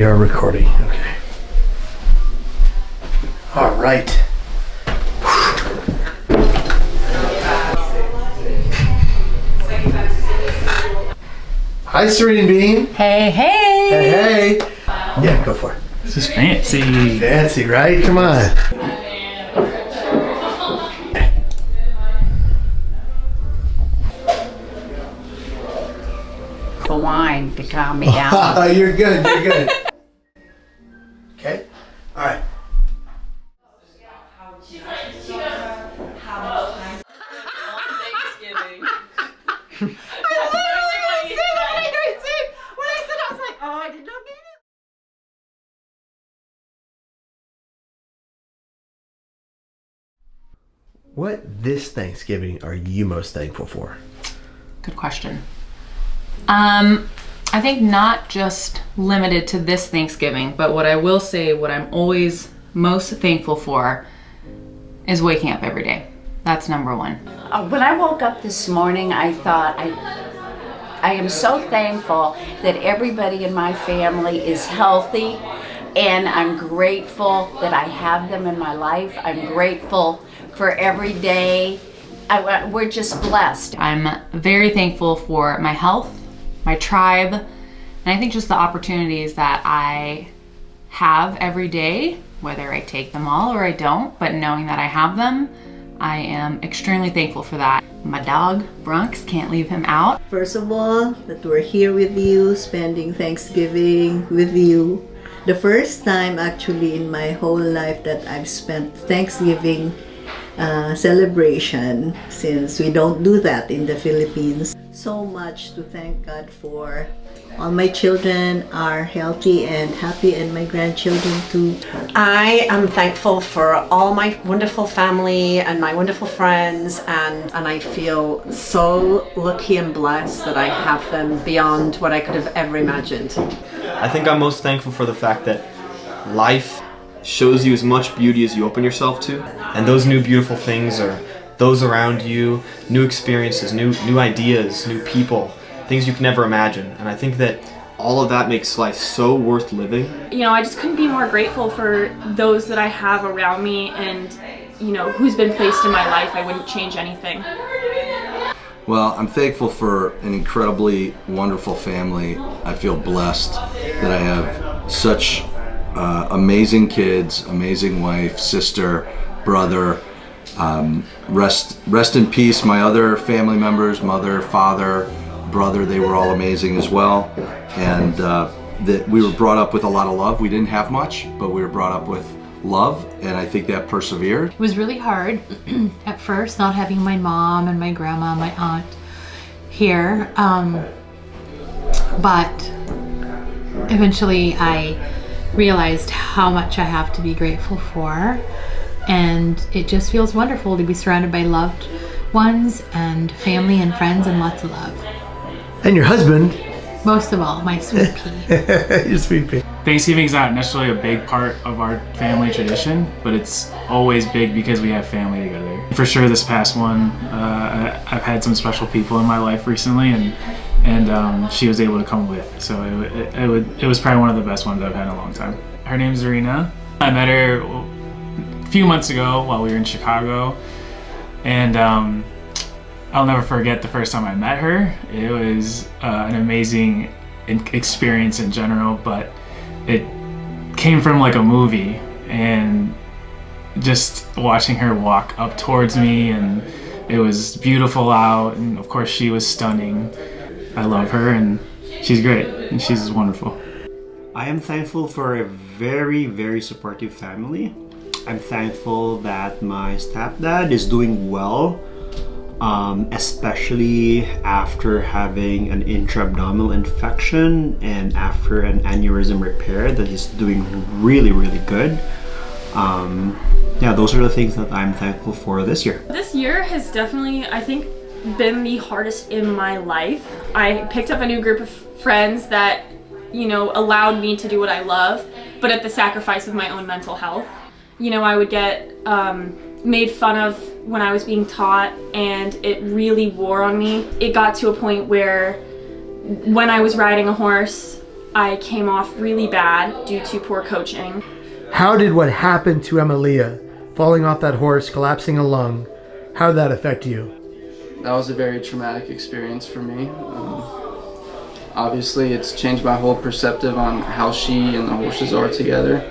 We are recording. Okay. All right. Hi, Serene Bean. Hey, hey. Hey, hey. Yeah, go for it. This is fancy. Fancy, right? Come on. The wine to calm me down. You're good. You're good. Okay. All right. What this Thanksgiving are you most thankful for? Good question. I think not just limited to this Thanksgiving, but what I will say, what I'm always most thankful for is waking up every day. That's number one. When I woke up this morning, I thought I am so thankful that everybody in my family is healthy, and I'm grateful that I have them in my life. I'm grateful for every day. We're just blessed. I'm very thankful for my health, my tribe, and I think just the opportunities that I have every day, whether I take them all or I don't, but knowing that I have them, I am extremely thankful for that. My dog, Bronx, can't leave him out. First of all, that we're here with you, spending Thanksgiving with you. The first time actually in my whole life that I've spent Thanksgiving celebration, since we don't do that in the Philippines. So much to thank God for. All my children are healthy and happy, and my grandchildren too. I am thankful for all my wonderful family and my wonderful friends, and I feel so lucky and blessed that I have them beyond what I could have ever imagined. I think I'm most thankful for the fact that life shows you as much beauty as you open yourself to, and those new beautiful things are those around you, new experiences, new ideas, new people, things you can never imagine. And I think that all of that makes life so worth living. You know, I just couldn't be more grateful for those that I have around me, and you know, who's been placed in my life. I wouldn't change anything. Well, I'm thankful for an incredibly wonderful family. I feel blessed that I have such amazing kids, amazing wife, sister, brother. Rest in peace, my other family members, mother, father, brother, they were all amazing as well. And that we were brought up with a lot of love. We didn't have much, but we were brought up with love, and I think that persevered. It was really hard at first, not having my mom and my grandma, my aunt here. But eventually I realized how much I have to be grateful for, and it just feels wonderful to be surrounded by loved ones and family and friends and lots of love. And your husband. Most of all, my sweet pea. Your sweet pea. Thanksgiving's not necessarily a big part of our family tradition, but it's always big because we have family together. For sure, this past one, I've had some special people in my life recently, and she was able to come with. So it was probably one of the best ones I've had in a long time. Her name's Zarina. I met her a few months ago while we were in Chicago, and I'll never forget the first time I met her. It was an amazing experience in general, but it came from like a movie, and just watching her walk up towards me, and it was beautiful out, and of course she was stunning. I love her, and she's great, and she's wonderful. I am thankful for a very, very supportive family. I'm thankful that my stepdad is doing well, especially after having an intra-abdominal infection and after an aneurysm repair, that he's doing really, really good. Yeah, those are the things that I'm thankful for this year. This year has definitely, I think, been the hardest in my life. I picked up a new group of friends that, you know, allowed me to do what I love, but at the sacrifice of my own mental health. You know, I would get made fun of when I was being taught, and it really wore on me. It got to a point where when I was riding a horse, I came off really bad due to poor coaching. How did what happened to Emilia, falling off that horse, collapsing a lung, how did that affect you? That was a very traumatic experience for me. Obviously, it's changed my whole perspective on how she and the horses are together.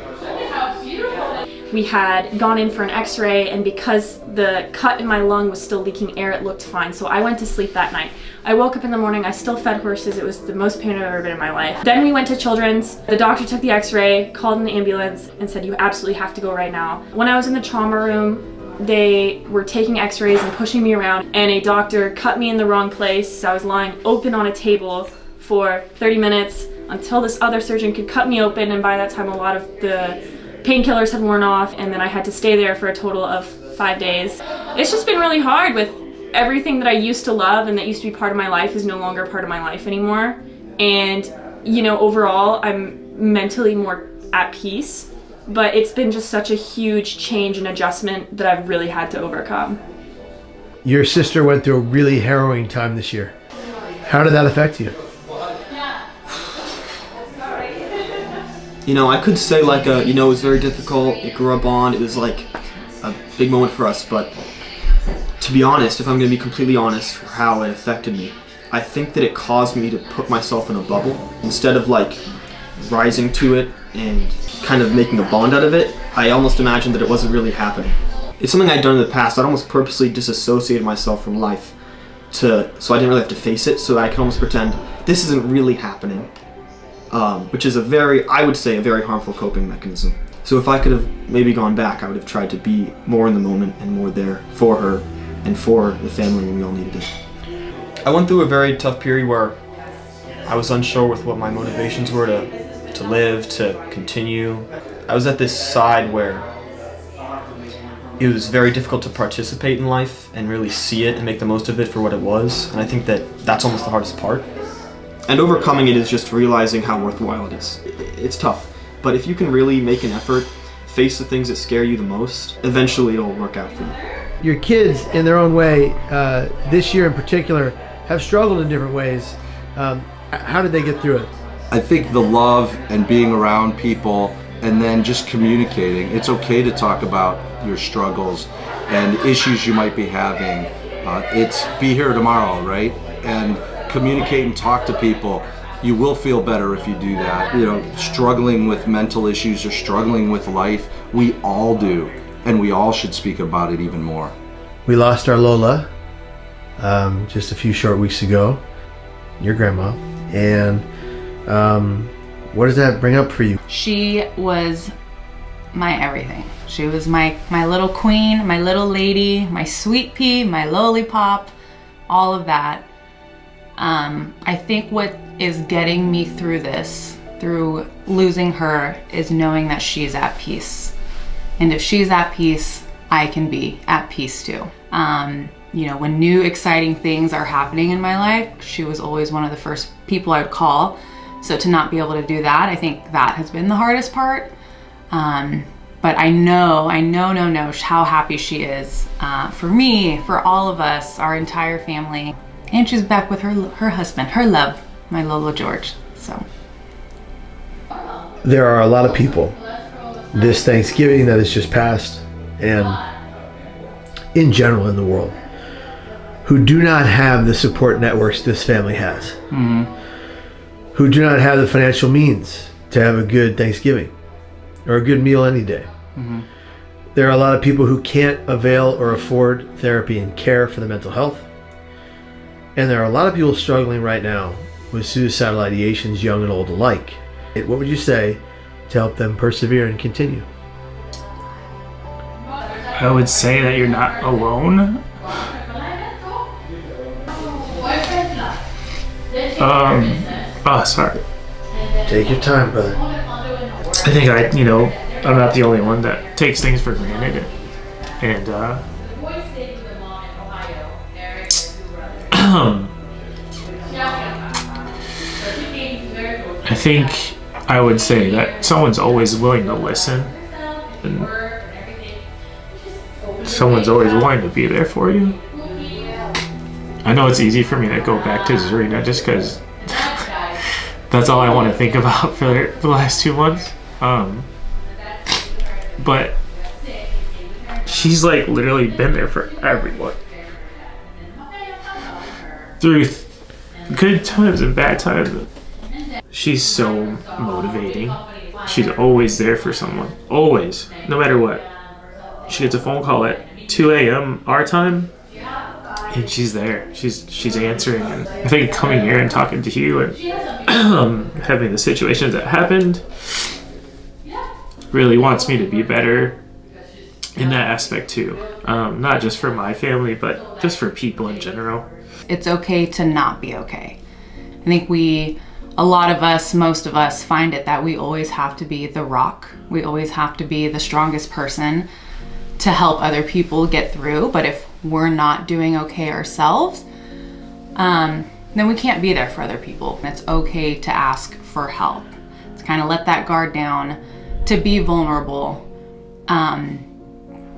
We had gone in for an x-ray, and because the cut in my lung was still leaking air, it looked fine. So I went to sleep that night. I woke up in the morning, I still fed horses. It was the most pain I've ever been in my life. Then we went to Children's. The doctor took the x-ray, called an ambulance, and said, you absolutely have to go right now. When I was in the trauma room, they were taking x-rays and pushing me around, and a doctor cut me in the wrong place. So I was lying open on a table for 30 minutes until this other surgeon could cut me open, and by that time a lot of the painkillers had worn off, and then I had to stay there for a total of 5 days. It's just been really hard with everything that I used to love and that used to be part of my life is no longer part of my life anymore. And, you know, overall, I'm mentally more at peace, but it's been just such a huge change and adjustment that I've really had to overcome. Your sister went through a really harrowing time this year. How did that affect you? You know, I could say like, you know, it was very difficult. It grew up on. It was like a big moment for us. But to be honest, if I'm going to be completely honest for how it affected me, I think that it caused me to put myself in a bubble. Instead of like rising to it and kind of making a bond out of it, I almost imagined that it wasn't really happening. It's something I'd done in the past. I'd almost purposely disassociated myself from life so I didn't really have to face it, so I could almost pretend this isn't really happening. Which is I would say, a very harmful coping mechanism. So if I could have maybe gone back, I would have tried to be more in the moment and more there for her and for the family when we all needed it. I went through a very tough period where I was unsure with what my motivations were to live, to continue. I was at this side where it was very difficult to participate in life and really see it and make the most of it for what it was. And I think that that's almost the hardest part. And overcoming it is just realizing how worthwhile it is. It's tough, but if you can really make an effort, face the things that scare you the most, eventually it'll work out for you. Your kids, in their own way, this year in particular, have struggled in different ways. How did they get through it? I think the love and being around people and then just communicating. It's okay to talk about your struggles and issues you might be having. It's be here tomorrow, right? And communicate and talk to people. You will feel better if you do that. You know, struggling with mental issues or struggling with life, we all do, and we all should speak about it even more. We lost our Lola just a few short weeks ago, your grandma, and what does that bring up for you? She was my everything. She was my little queen, my little lady, my sweet pea, my lollipop, all of that. I think what is getting me through this, through losing her, is knowing that she's at peace. And if she's at peace, I can be at peace too. You know, when new exciting things are happening in my life, she was always one of the first people I would call. So to not be able to do that, I think that has been the hardest part. But I know how happy she is for me, for all of us, our entire family. And she's back with her husband, her love, my Lolo George, so. There are a lot of people this Thanksgiving that has just passed, and in general in the world, who do not have the support networks this family has. Mm-hmm. Who do not have the financial means to have a good Thanksgiving or a good meal any day. Mm-hmm. There are a lot of people who can't avail or afford therapy and care for their mental health. And there are a lot of people struggling right now with suicidal ideations, young and old alike. What would you say to help them persevere and continue? I would say that you're not alone. Sorry. Take your time, brother. I think I'm not the only one that takes things for granted. And I think I would say that someone's always willing to listen, and someone's always willing to be there for you. I know it's easy for me to go back to Zarina just because That's all I want to think about for the last 2 months. But she's like literally been there for everyone. Through good times and bad times. She's so motivating. She's always there for someone. Always. No matter what. She gets a phone call at 2 a.m. our time, and she's there. She's answering. And I think coming here and talking to you and having the situations that happened really wants me to be better in that aspect too. Not just for my family, but just for people in general. It's okay to not be okay. I think a lot of us, most of us, find it that we always have to be the rock. We always have to be the strongest person to help other people get through. But if we're not doing okay ourselves, then we can't be there for other people. It's okay to ask for help. To kind of let that guard down, to be vulnerable.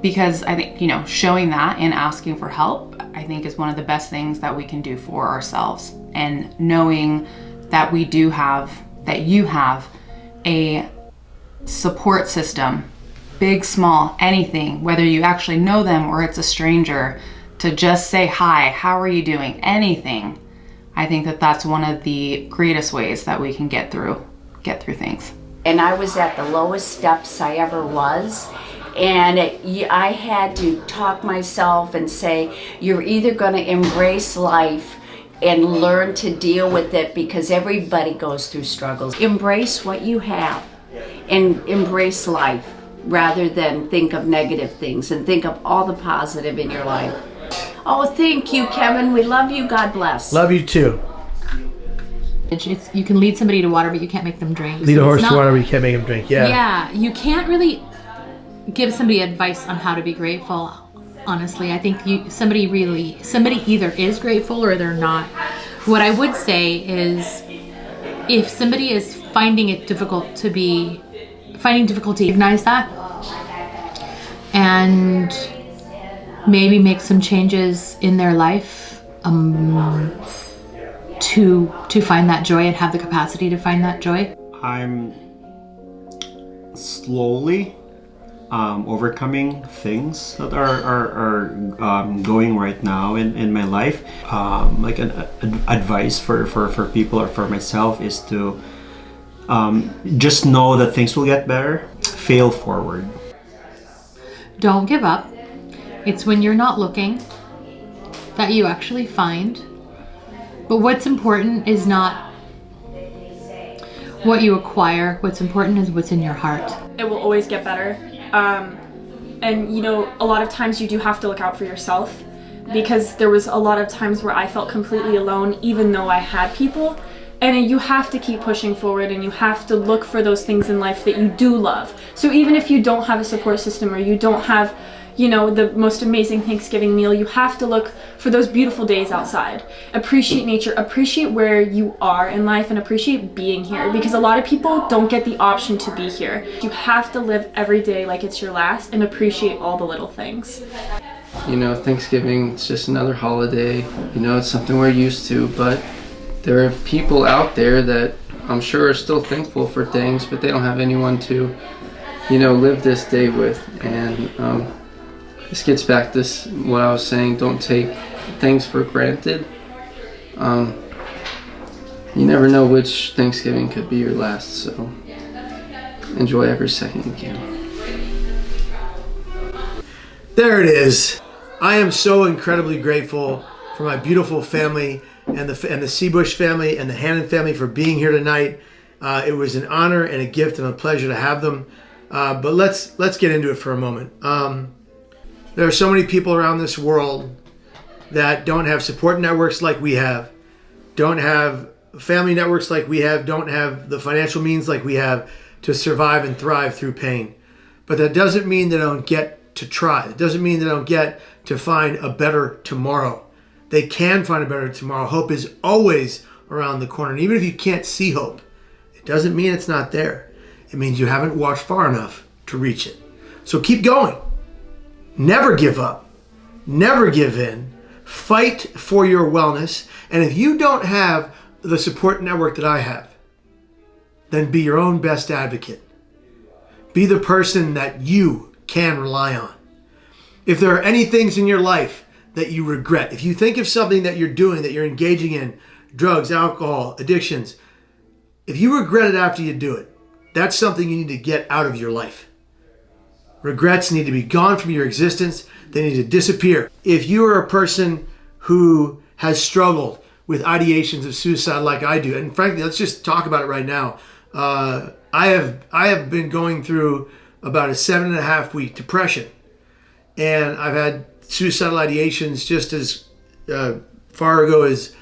Because I think, showing that and asking for help, I think is one of the best things that we can do for ourselves. And knowing that you have a support system, big, small, anything, whether you actually know them or it's a stranger, to just say, hi, how are you doing? Anything. I think that that's one of the greatest ways that we can get through things. And I was at the lowest steps I ever was. And I had to talk myself and say, you're either going to embrace life and learn to deal with it, because everybody goes through struggles. Embrace what you have and embrace life rather than think of negative things, and think of all the positive in your life. Oh, thank you, Kevin. We love you. God bless. Love you too. You can lead somebody to water, but you can't make them drink. Lead a horse to water, but you can't make him drink. Yeah. Yeah, you can't really give somebody advice on how to be grateful. Honestly, I think somebody either is grateful or they're not. What I would say is, if somebody is finding difficulty, recognize that and maybe make some changes in their life to find that joy and have the capacity to find that joy. I'm slowly overcoming things that are going right now in my life. Like an advice for people or for myself is to just know that things will get better. Fail forward. Don't give up. It's when you're not looking that you actually find. But what's important is not what you acquire. What's important is what's in your heart. It will always get better. And a lot of times you do have to look out for yourself, because there was a lot of times where I felt completely alone, even though I had people. And you have to keep pushing forward, and you have to look for those things in life that you do love. So even if you don't have a support system, or you don't have, the most amazing Thanksgiving meal, you have to look for those beautiful days outside. Appreciate nature, appreciate where you are in life, and appreciate being here, because a lot of people don't get the option to be here. You have to live every day like it's your last, and appreciate all the little things. Thanksgiving, it's just another holiday. It's something we're used to, but there are people out there that I'm sure are still thankful for things, but they don't have anyone to, live this day with. And this gets back to what I was saying, don't take things for granted. You never know which Thanksgiving could be your last, so enjoy every second you can. There it is. I am so incredibly grateful for my beautiful family and the Seabush family and the Hannon family for being here tonight. It was an honor and a gift and a pleasure to have them. But let's get into it for a moment. There are so many people around this world that don't have support networks like we have, don't have family networks like we have, don't have the financial means like we have to survive and thrive through pain. But that doesn't mean they don't get to try. It doesn't mean they don't get to find a better tomorrow. They can find a better tomorrow. Hope is always around the corner. And even if you can't see hope, it doesn't mean it's not there. It means you haven't walked far enough to reach it. So keep going. Never give up. Never give in. Fight for your wellness. And if you don't have the support network that I have, then be your own best advocate. Be the person that you can rely on. If there are any things in your life that you regret, if you think of something that you're doing, that you're engaging in, drugs, alcohol, addictions, if you regret it after you do it, that's something you need to get out of your life. Regrets need to be gone from your existence. They need to disappear. If you are a person who has struggled with ideations of suicide like I do, and frankly, let's just talk about it right now. I have been going through about a 7.5 week depression, and I've had suicidal ideations just as far ago as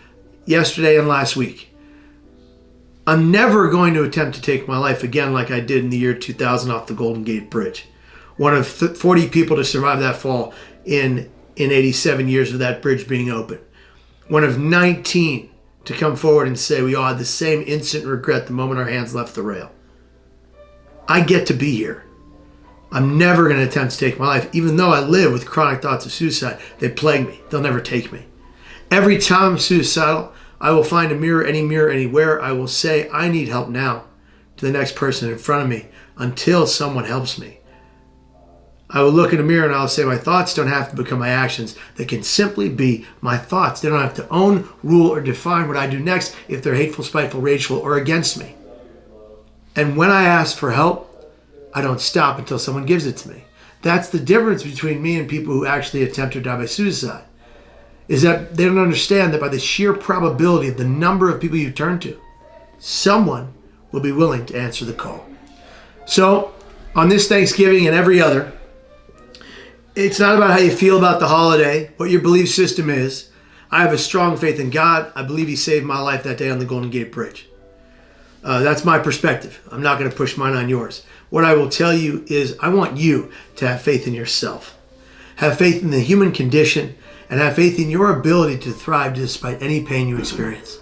yesterday and last week. I'm never going to attempt to take my life again like I did in the year 2000 off the Golden Gate Bridge. One of 40 people to survive that fall in 87 years of that bridge being open. One of 19 to come forward and say we all had the same instant regret the moment our hands left the rail. I get to be here. I'm never going to attempt to take my life, even though I live with chronic thoughts of suicide. They plague me. They'll never take me. Every time I'm suicidal, I will find a mirror anywhere. I will say, I need help now, to the next person in front of me until someone helps me. I will look in the mirror and I'll say, my thoughts don't have to become my actions. They can simply be my thoughts. They don't have to own, rule, or define what I do next if they're hateful, spiteful, rageful, or against me. And when I ask for help, I don't stop until someone gives it to me. That's the difference between me and people who actually attempt to die by suicide, is that they don't understand that by the sheer probability of the number of people you turn to, someone will be willing to answer the call. So, on this Thanksgiving and every other, it's not about how you feel about the holiday, what your belief system is. I have a strong faith in God. I believe He saved my life that day on the Golden Gate Bridge. That's my perspective. I'm not going to push mine on yours. What I will tell you is I want you to have faith in yourself. Have faith in the human condition and have faith in your ability to thrive despite any pain you experience.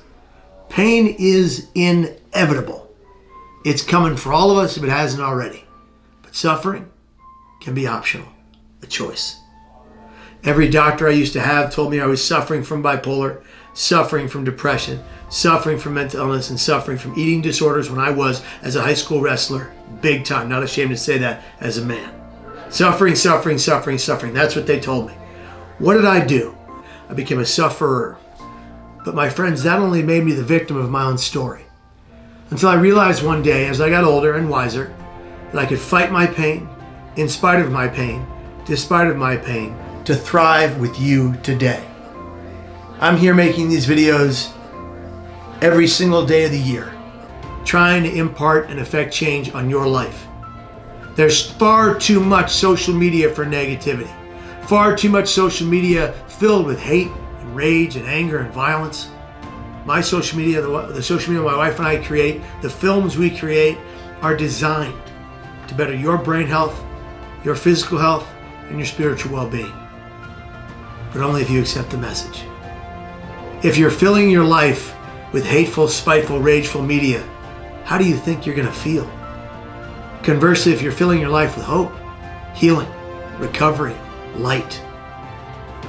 Pain is inevitable. It's coming for all of us if it hasn't already. But suffering can be optional, a choice. Every doctor I used to have told me I was suffering from bipolar, suffering from depression, suffering from mental illness, and suffering from eating disorders when I was, as a high school wrestler, big time. Not ashamed to say that as a man. Suffering, suffering, suffering, suffering. That's what they told me. What did I do? I became a sufferer. But my friends, that only made me the victim of my own story. Until I realized one day, as I got older and wiser, that I could fight my pain, in spite of my pain, despite of my pain, to thrive with you today. I'm here making these videos every single day of the year, trying to impart and affect change on your life. There's far too much social media for negativity. Far too much social media filled with hate and rage and anger and violence. My social media, the social media my wife and I create, the films we create are designed to better your brain health, your physical health, and your spiritual well-being. But only if you accept the message. If you're filling your life with hateful, spiteful, rageful media, how do you think you're going to feel? Conversely, if you're filling your life with hope, healing, recovery, light,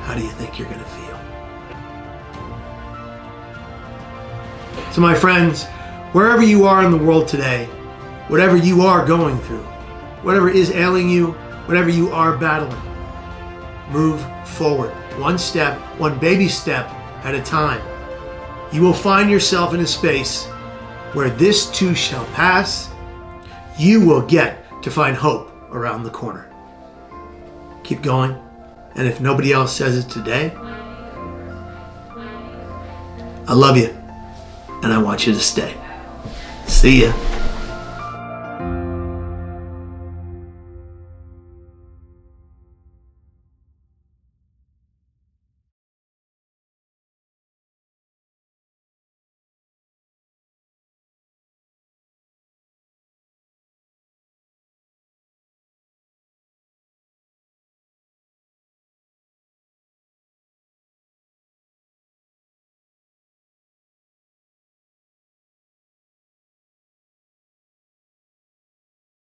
how do you think you're going to feel? So my friends, wherever you are in the world today, whatever you are going through, whatever is ailing you, whatever you are battling, move forward, one step, one baby step at a time. You will find yourself in a space where this too shall pass. You will get to find hope around the corner. Keep going, and if nobody else says it today, I love you, and I want you to stay. See ya.